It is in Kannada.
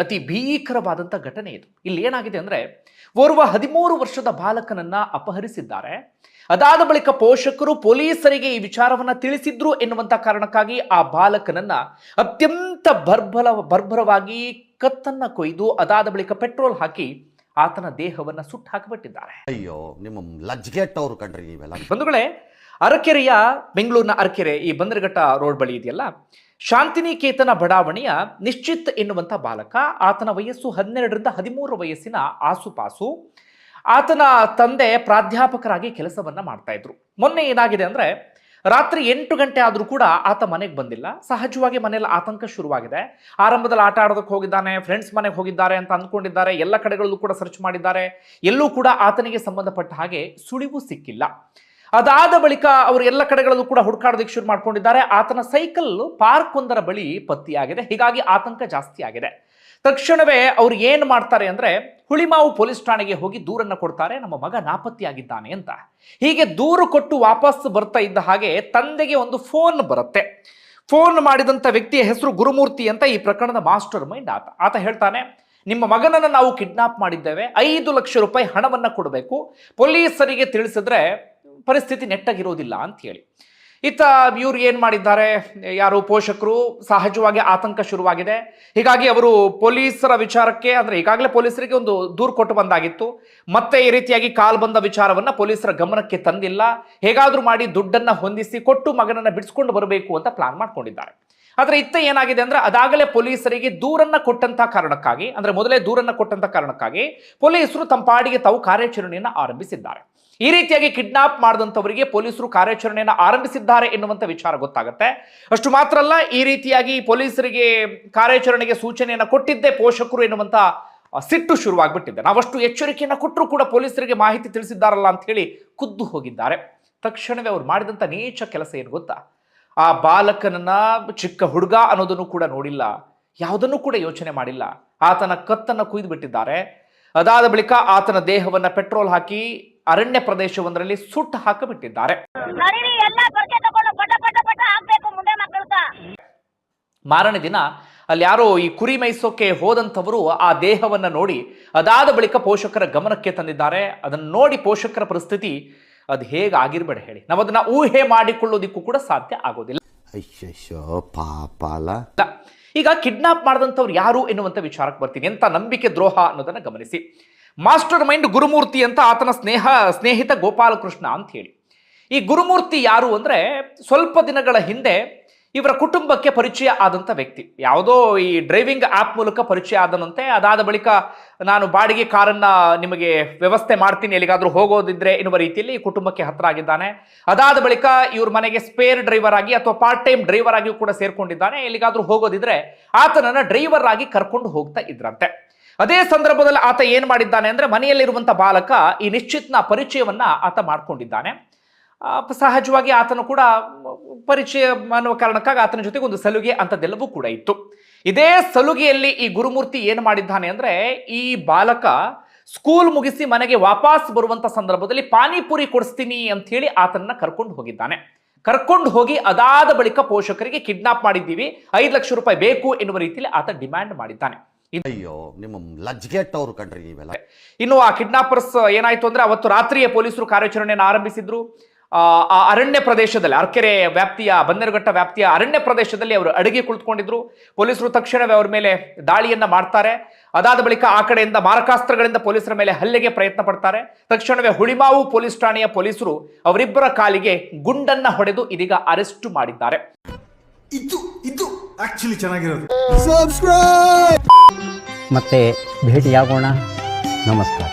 ಅತಿ ಭೀಕರವಾದಂಥ ಘಟನೆ ಇದು. ಇಲ್ಲಿ ಏನಾಗಿದೆ ಅಂದರೆ, ಓರ್ವ 13 ವರ್ಷದ ಬಾಲಕನನ್ನ ಅಪಹರಿಸಿದ್ದಾರೆ. ಅದಾದ ಬಳಿಕ ಪೋಷಕರು ಪೊಲೀಸರಿಗೆ ಈ ವಿಚಾರವನ್ನ ತಿಳಿಸಿದ್ರು ಎನ್ನುವಂಥ ಕಾರಣಕ್ಕಾಗಿ ಆ ಬಾಲಕನನ್ನ ಅತ್ಯಂತ ಬರ್ಬರವಾಗಿ ಕತ್ತನ್ನ ಕೊಯ್ದು ಅದಾದ ಬಳಿಕ ಪೆಟ್ರೋಲ್ ಹಾಕಿ ಆತನ ದೇಹವನ್ನ ಸುಟ್ಟು ಹಾಕಿಬಿಟ್ಟಿದ್ದಾರೆ. ಅಯ್ಯೋ, ನಿಮ್ಮ ಲಜ್ಗೆಟ್ಟವ್ರು ಕಂಡ್ರಿ ನೀವೆಲ್ಲ. ಬಂಧುಗಳೇ, ಅರಕೆರೆಯ ಬೆಂಗಳೂರಿನ ಅರಕೆರೆ ಈ ಬಂದರಘಟ್ಟ ರೋಡ್ ಬಳಿ ಇದೆಯಲ್ಲ, ಶಾಂತಿನಿಕೇತನ ಬಡಾವಣೆಯ ನಿಶ್ಚಿತ್ ಎನ್ನುವಂಥ ಬಾಲಕ, ಆತನ ವಯಸ್ಸು 12ರಿಂದ 13 ವಯಸ್ಸಿನ ಆಸುಪಾಸು. ಆತನ ತಂದೆ ಪ್ರಾಧ್ಯಾಪಕರಾಗಿ ಕೆಲಸವನ್ನ ಮಾಡ್ತಾ ಇದ್ರು. ಮೊನ್ನೆ ಏನಾಗಿದೆ ಅಂದ್ರೆ, ರಾತ್ರಿ 8 ಗಂಟೆ ಆದರೂ ಕೂಡ ಆತ ಮನೆಗೆ ಬಂದಿಲ್ಲ. ಸಹಜವಾಗಿ ಮನೆಯಲ್ಲಿ ಆತಂಕ ಶುರುವಾಗಿದೆ. ಆರಂಭದಲ್ಲಿ ಆಟ ಆಡೋದಕ್ಕೆ ಹೋಗಿದ್ದಾನೆ, ಫ್ರೆಂಡ್ಸ್ ಮನೆಗೆ ಹೋಗಿದ್ದಾರೆ ಅಂತ ಅಂದ್ಕೊಂಡಿದ್ದಾರೆ. ಎಲ್ಲ ಕಡೆಗಳಲ್ಲೂ ಕೂಡ ಸರ್ಚ್ ಮಾಡಿದ್ದಾರೆ. ಎಲ್ಲೂ ಕೂಡ ಆತನಿಗೆ ಸಂಬಂಧಪಟ್ಟ ಹಾಗೆ ಸುಳಿವು ಸಿಕ್ಕಿಲ್ಲ. ಅದಾದ ಬಳಿಕ ಅವರು ಎಲ್ಲ ಕಡೆಗಳಲ್ಲೂ ಕೂಡ ಹುಡುಕಾಡೋದಕ್ಕೆ ಶುರು ಮಾಡ್ಕೊಂಡಿದ್ದಾರೆ. ಆತನ ಸೈಕಲ್ ಪಾರ್ಕ್ ಒಂದರ ಬಳಿ ಪತ್ತೆಯಾಗಿದೆ. ಹೀಗಾಗಿ ಆತಂಕ ಜಾಸ್ತಿ ಆಗಿದೆ. ತಕ್ಷಣವೇ ಅವ್ರು ಏನು ಮಾಡ್ತಾರೆ ಅಂದ್ರೆ, ಹುಳಿಮಾವು ಪೊಲೀಸ್ ಠಾಣೆಗೆ ಹೋಗಿ ದೂರನ್ನು ಕೊಡ್ತಾರೆ, ನಮ್ಮ ಮಗ ನಾಪತ್ತೆಯಾಗಿದ್ದಾನೆ ಅಂತ. ಹೀಗೆ ದೂರು ಕೊಟ್ಟು ವಾಪಸ್ ಬರ್ತಾ ಇದ್ದ ಹಾಗೆ ತಂದೆಗೆ ಒಂದು ಫೋನ್ ಬರುತ್ತೆ. ಫೋನ್ ಮಾಡಿದಂಥ ವ್ಯಕ್ತಿಯ ಹೆಸರು ಗುರುಮೂರ್ತಿ ಅಂತ. ಈ ಪ್ರಕರಣದ ಮಾಸ್ಟರ್ ಮೈಂಡ್ ಆತ ಹೇಳ್ತಾನೆ, ನಿಮ್ಮ ಮಗನನ್ನು ನಾವು ಕಿಡ್ನಾಪ್ ಮಾಡಿದ್ದೇವೆ, 5 ಲಕ್ಷ ರೂಪಾಯಿ ಹಣವನ್ನ ಕೊಡಬೇಕು, ಪೊಲೀಸರಿಗೆ ತಿಳಿಸಿದ್ರೆ ಪರಿಸ್ಥಿತಿ ನೆಟ್ಟಗಿರೋದಿಲ್ಲ ಅಂತ ಹೇಳಿ. ಇವ್ರು ಏನು ಮಾಡಿದ್ದಾರೆ, ಯಾರು ಪೋಷಕರು, ಸಹಜವಾಗಿ ಆತಂಕ ಶುರುವಾಗಿದೆ. ಹೀಗಾಗಿ ಅವರು ಪೊಲೀಸರ ವಿಚಾರಕ್ಕೆ, ಅಂದರೆ ಈಗಾಗಲೇ ಪೊಲೀಸರಿಗೆ ಒಂದು ದೂರು ಕೊಟ್ಟು ಬಂದಾಗಿತ್ತು. ಮತ್ತೆ ಈ ರೀತಿಯಾಗಿ ಕಾಲ್ ಬಂದ ವಿಚಾರವನ್ನ ಪೊಲೀಸರ ಗಮನಕ್ಕೆ ತಂದಿಲ್ಲ. ಹೇಗಾದ್ರೂ ಮಾಡಿ ದುಡ್ಡನ್ನ ಹೊಂದಿಸಿ ಕೊಟ್ಟು ಮಗನನ್ನ ಬಿಡಿಸ್ಕೊಂಡು ಬರಬೇಕು ಅಂತ ಪ್ಲಾನ್ ಮಾಡ್ಕೊಂಡಿದ್ದಾರೆ. ಆದ್ರೆ ಇತ್ತ ಏನಾಗಿದೆ ಅಂದ್ರೆ, ಅದಾಗಲೇ ಪೊಲೀಸರಿಗೆ ದೂರನ್ನ ಕೊಟ್ಟಂತ ಕಾರಣಕ್ಕಾಗಿ, ಅಂದ್ರೆ ಮೊದಲೇ ದೂರನ್ನ ಕೊಟ್ಟಂತ ಕಾರಣಕ್ಕಾಗಿ ಪೊಲೀಸರು ತಮ್ಮ ಪಾಡಿಗೆ ತಾವು ಕಾರ್ಯಾಚರಣೆಯನ್ನ ಆರಂಭಿಸಿದ್ದಾರೆ. ಈ ರೀತಿಯಾಗಿ ಕಿಡ್ನಾಪ್ ಮಾಡಿದಂಥವರಿಗೆ ಪೊಲೀಸರು ಕಾರ್ಯಾಚರಣೆಯನ್ನು ಆರಂಭಿಸಿದ್ದಾರೆ ಎನ್ನುವಂಥ ವಿಚಾರ ಗೊತ್ತಾಗುತ್ತೆ. ಅಷ್ಟು ಮಾತ್ರ ಅಲ್ಲ, ಈ ರೀತಿಯಾಗಿ ಪೊಲೀಸರಿಗೆ ಕಾರ್ಯಾಚರಣೆಗೆ ಸೂಚನೆಯನ್ನು ಕೊಟ್ಟಿದ್ದೇ ಪೋಷಕರು ಎನ್ನುವಂಥ ಸಿಟ್ಟು ಶುರುವಾಗ್ಬಿಟ್ಟಿದೆ. ನಾವಷ್ಟು ಎಚ್ಚರಿಕೆಯನ್ನು ಕೊಟ್ಟರೂ ಕೂಡ ಪೊಲೀಸರಿಗೆ ಮಾಹಿತಿ ತಿಳಿಸಿದ್ದಾರಲ್ಲ ಅಂತ ಹೇಳಿ ಖುದ್ದು ಹೋಗಿದ್ದಾರೆ. ತಕ್ಷಣವೇ ಅವ್ರು ಮಾಡಿದಂಥ ನೀಚ ಕೆಲಸ ಏನು ಗೊತ್ತಾ, ಆ ಬಾಲಕನನ್ನ ಚಿಕ್ಕ ಹುಡುಗ ಅನ್ನೋದನ್ನು ಕೂಡ ನೋಡಿಲ್ಲ, ಯಾವುದನ್ನು ಕೂಡ ಯೋಚನೆ ಮಾಡಿಲ್ಲ, ಆತನ ಕತ್ತನ್ನು ಕುಯ್ದು ಬಿಟ್ಟಿದ್ದಾರೆ. ಅದಾದ ಬಳಿಕ ಆತನ ದೇಹವನ್ನ ಪೆಟ್ರೋಲ್ ಹಾಕಿ ಅರಣ್ಯ ಪ್ರದೇಶವೊಂದರಲ್ಲಿ ಸುಟ್ಟು ಹಾಕಿಬಿಟ್ಟಿದ್ದಾರೆ. ಮಾರನೇ ದಿನ ಅಲ್ಲಿ ಯಾರೋ ಈ ಕುರಿ ಮೇಯಿಸೋಕೆ ಹೋದಂಥವರು ಆ ದೇಹವನ್ನ ನೋಡಿ ಅದಾದ ಬಳಿಕ ಪೋಷಕರ ಗಮನಕ್ಕೆ ತಂದಿದ್ದಾರೆ. ಅದನ್ನು ನೋಡಿ ಪೋಷಕರ ಪರಿಸ್ಥಿತಿ ಅದು ಹೇಗೆ ಆಗಿರ್ಬೇಡ ಹೇಳಿ, ನಾವು ಅದನ್ನ ಊಹೆ ಮಾಡಿಕೊಳ್ಳೋದಿಕ್ಕೂ ಕೂಡ ಸಾಧ್ಯ ಆಗೋದಿಲ್ಲ. ಈಗ ಕಿಡ್ನಾಪ್ ಮಾಡಿದಂಥವ್ರು ಯಾರು ಎನ್ನುವಂಥ ವಿಚಾರಕ್ಕೆ ಬರ್ತೀನಿ. ಎಂತ ನಂಬಿಕೆ ದ್ರೋಹ ಅನ್ನೋದನ್ನ ಗಮನಿಸಿ. ಮಾಸ್ಟರ್ ಮೈಂಡ್ ಗುರುಮೂರ್ತಿ ಅಂತ, ಆತನ ಸ್ನೇಹಿತ ಗೋಪಾಲಕೃಷ್ಣ ಅಂತ ಹೇಳಿ. ಈ ಗುರುಮೂರ್ತಿ ಯಾರು ಅಂದ್ರೆ, ಸ್ವಲ್ಪ ದಿನಗಳ ಹಿಂದೆ ಇವರ ಕುಟುಂಬಕ್ಕೆ ಪರಿಚಯ ಆದಂಥ ವ್ಯಕ್ತಿ. ಯಾವುದೋ ಈ ಡ್ರೈವಿಂಗ್ ಆ್ಯಪ್ ಮೂಲಕ ಪರಿಚಯ ಆದನಂತೆ. ಅದಾದ ಬಳಿಕ ನಾನು ಬಾಡಿಗೆ ಕಾರನ್ನ ನಿಮಗೆ ವ್ಯವಸ್ಥೆ ಮಾಡ್ತೀನಿ, ಎಲ್ಲಿಗಾದ್ರೂ ಹೋಗೋದಿದ್ರೆ ಎನ್ನುವ ರೀತಿಯಲ್ಲಿ ಈ ಕುಟುಂಬಕ್ಕೆ ಹತ್ರ ಆಗಿದ್ದಾನೆ. ಅದಾದ ಬಳಿಕ ಇವ್ರ ಮನೆಗೆ ಸ್ಪೇರ್ ಡ್ರೈವರ್ ಆಗಿ ಅಥವಾ ಪಾರ್ಟ್ ಟೈಮ್ ಡ್ರೈವರ್ ಆಗಿಯೂ ಕೂಡ ಸೇರ್ಕೊಂಡಿದ್ದಾನೆ. ಎಲ್ಲಿಗಾದ್ರೂ ಹೋಗೋದಿದ್ರೆ ಆತನನ್ನ ಡ್ರೈವರ್ ಆಗಿ ಕರ್ಕೊಂಡು ಹೋಗ್ತಾ ಇದ್ರಂತೆ. ಅದೇ ಸಂದರ್ಭದಲ್ಲಿ ಆತ ಏನ್ ಮಾಡಿದ್ದಾನೆ ಅಂದ್ರೆ, ಮನೆಯಲ್ಲಿರುವಂತ ಬಾಲಕ ಈ ನಿಶ್ಚಿತ್ನ ಪರಿಚಯವನ್ನ ಆತ ಮಾಡ್ಕೊಂಡಿದ್ದಾನೆ. ಸಹಜವಾಗಿ ಆತನು ಕೂಡ ಪರಿಚಯ ಅನ್ನುವ ಕಾರಣಕ್ಕಾಗಿ ಆತನ ಜೊತೆಗೆ ಒಂದು ಸಲುಗೆ ಅಂತದೆಲ್ಲವೂ ಕೂಡ ಇತ್ತು. ಇದೇ ಸಲುಗೆಯಲ್ಲಿ ಈ ಗುರುಮೂರ್ತಿ ಏನು ಮಾಡಿದ್ದಾನೆ ಅಂದ್ರೆ, ಈ ಬಾಲಕ ಸ್ಕೂಲ್ ಮುಗಿಸಿ ಮನೆಗೆ ವಾಪಸ್ ಬರುವಂತ ಸಂದರ್ಭದಲ್ಲಿ ಪಾನಿಪುರಿ ಕೊಡಿಸ್ತೀನಿ ಅಂತ ಹೇಳಿ ಆತನನ್ನ ಕರ್ಕೊಂಡು ಹೋಗಿದ್ದಾನೆ. ಕರ್ಕೊಂಡು ಹೋಗಿ ಅದಾದ ಬಳಿಕ ಪೋಷಕರಿಗೆ ಕಿಡ್ನಾಪ್ ಮಾಡಿದ್ದೀವಿ, 5 ಲಕ್ಷ ರೂಪಾಯಿ ಬೇಕು ಎನ್ನುವ ರೀತಿಯಲ್ಲಿ ಆತ ಡಿಮ್ಯಾಂಡ್ ಮಾಡಿದ್ದಾನೆ. ಅಯ್ಯೋ, ನಿಮ್ಮ ಲಜ್ಗೆಟ್ಟವ್ರು ಕಂಡ್ರಿ ನೀವೆಲ್ಲ. ಇನ್ನು ಆ ಕಿಡ್ನಾಪರ್ಸ್ ಏನಾಯ್ತು ಅಂದ್ರೆ, ಅವತ್ತು ರಾತ್ರಿಯೇ ಪೊಲೀಸರು ಕಾರ್ಯಾಚರಣೆಯನ್ನು ಆರಂಭಿಸಿದ್ರು. ಆ ಅರಣ್ಯ ಪ್ರದೇಶದಲ್ಲಿ, ಅರಕೆರೆ ವ್ಯಾಪ್ತಿಯ ಬಂದರಘಟ್ಟ ವ್ಯಾಪ್ತಿಯ ಅರಣ್ಯ ಪ್ರದೇಶದಲ್ಲಿ ಅವರು ಅಡಗಿ ಕುಳಿತುಕೊಂಡಿದ್ರು. ಪೊಲೀಸರು ತಕ್ಷಣವೇ ಅವರ ಮೇಲೆ ದಾಳಿಯನ್ನ ಮಾಡ್ತಾರೆ. ಅದಾದ ಬಳಿಕ ಆ ಕಡೆಯಿಂದ ಮಾರಕಾಸ್ತ್ರಗಳಿಂದ ಪೊಲೀಸರ ಮೇಲೆ ಹಲ್ಲೆಗೆ ಪ್ರಯತ್ನ ಪಡ್ತಾರೆ. ತಕ್ಷಣವೇ ಹುಳಿಮಾವು ಪೊಲೀಸ್ ಠಾಣೆಯ ಪೊಲೀಸರು ಅವರಿಬ್ಬರ ಕಾಲಿಗೆ ಗುಂಡನ್ನ ಹೊಡೆದು ಇದೀಗ ಅರೆಸ್ಟ್ ಮಾಡಿದ್ದಾರೆ. ಇದು ಆಕ್ಚುಲಿ ಚೆನ್ನಾಗಿರೋದು. ಮತ್ತೆ ಭೇಟಿಯಾಗೋಣ. ನಮಸ್ಕಾರ.